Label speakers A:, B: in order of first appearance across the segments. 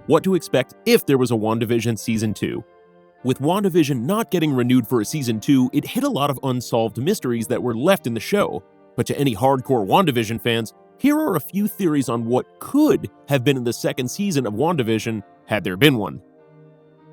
A: what to expect if there was a WandaVision Season 2. With WandaVision not getting renewed for a Season 2, it hit a lot of unsolved mysteries that were left in the show. But to any hardcore WandaVision fans, here are a few theories on what could have been in the second season of WandaVision had there been one.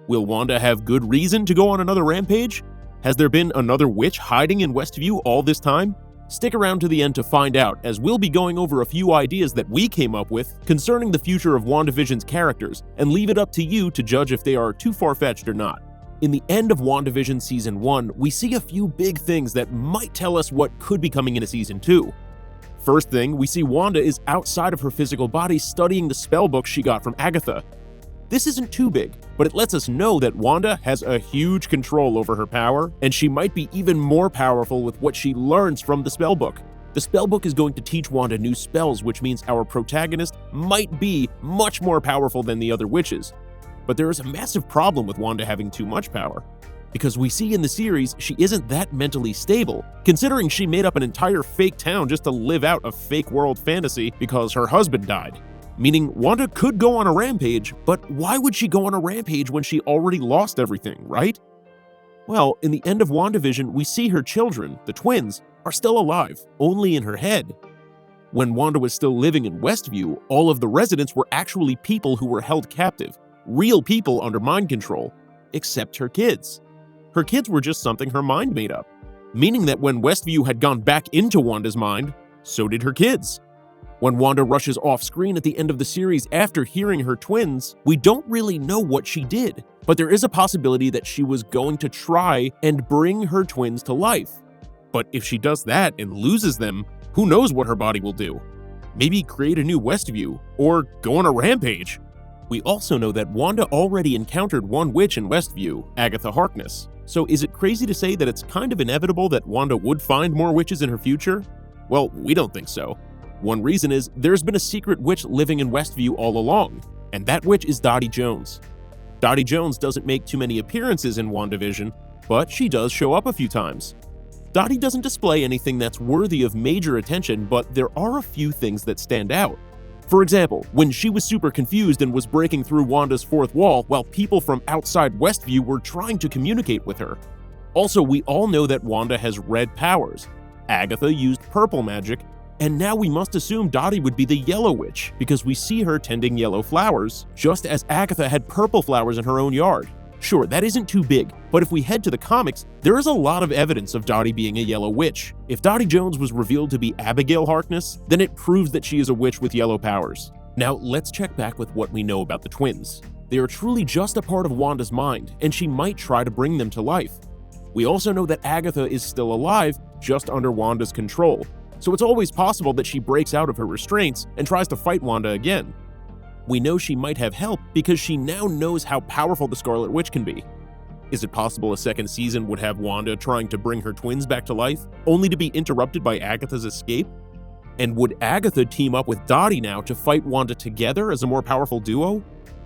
A: Will Wanda have good reason to go on another rampage? Has there been another witch hiding in Westview all this time? Stick around to the end to find out, as we'll be going over a few ideas that we came up with concerning the future of WandaVision's characters, and leave it up to you to judge if they are too far-fetched or not. In the end of WandaVision Season 1, we see a few big things that might tell us what could be coming into Season 2. First thing, we see Wanda is outside of her physical body studying the spellbook she got from Agatha. This isn't too big, but it lets us know that Wanda has a huge control over her power, and she might be even more powerful with what she learns from the spellbook. The spellbook is going to teach Wanda new spells, which means our protagonist might be much more powerful than the other witches. But there is a massive problem with Wanda having too much power, because we see in the series she isn't that mentally stable, considering she made up an entire fake town just to live out a fake world fantasy because her husband died. Meaning Wanda could go on a rampage, but why would she go on a rampage when she already lost everything, right? Well, in the end of WandaVision, we see her children, the twins, are still alive, only in her head. When Wanda was still living in Westview, all of the residents were actually people who were held captive, real people under mind control, except her kids. Her kids were just something her mind made up, meaning that when Westview had gone back into Wanda's mind, so did her kids. When Wanda rushes off-screen at the end of the series after hearing her twins, we don't really know what she did, but there is a possibility that she was going to try and bring her twins to life. But if she does that and loses them, who knows what her body will do? Maybe create a new Westview, or go on a rampage. We also know that Wanda already encountered one witch in Westview, Agatha Harkness. So is it crazy to say that it's kind of inevitable that Wanda would find more witches in her future? Well, we don't think so. One reason is there's been a secret witch living in Westview all along, and that witch is Dottie Jones. Dottie Jones doesn't make too many appearances in WandaVision, but she does show up a few times. Dottie doesn't display anything that's worthy of major attention, but there are a few things that stand out. For example, when she was super confused and was breaking through Wanda's fourth wall while people from outside Westview were trying to communicate with her. Also, we all know that Wanda has red powers. Agatha used purple magic, and now we must assume Dottie would be the yellow witch because we see her tending yellow flowers, just as Agatha had purple flowers in her own yard. Sure, that isn't too big, but if we head to the comics, there is a lot of evidence of Dottie being a yellow witch. If Dottie Jones was revealed to be Abigail Harkness, then it proves that she is a witch with yellow powers. Now, let's check back with what we know about the twins. They are truly just a part of Wanda's mind, and she might try to bring them to life. We also know that Agatha is still alive, just under Wanda's control, so it's always possible that she breaks out of her restraints and tries to fight Wanda again. We know she might have help because she now knows how powerful the Scarlet Witch can be. Is it possible a second season would have Wanda trying to bring her twins back to life, only to be interrupted by Agatha's escape? And would Agatha team up with Dottie now to fight Wanda together as a more powerful duo?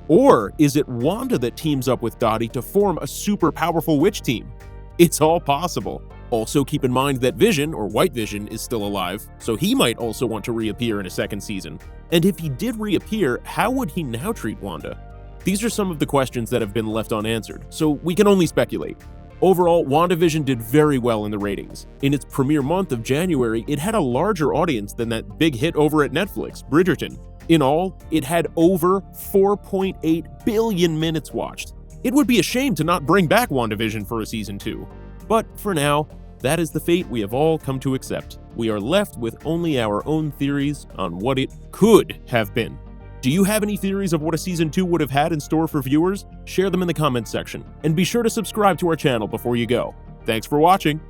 A: Or is it Wanda that teams up with Dottie to form a super powerful witch team? It's all possible. Also keep in mind that Vision, or White Vision, is still alive, so he might also want to reappear in a second season. And if he did reappear, how would he now treat Wanda? These are some of the questions that have been left unanswered, so we can only speculate. Overall, WandaVision did very well in the ratings. In its premiere month of January, it had a larger audience than that big hit over at Netflix, Bridgerton. In all, it had over 4.8 billion minutes watched. It would be a shame to not bring back WandaVision for a season 2. But for now, that is the fate we have all come to accept. We are left with only our own theories on what it could have been. Do you have any theories of what a season 2 would have had in store for viewers? Share them in the comments section, and be sure to subscribe to our channel before you go. Thanks for watching!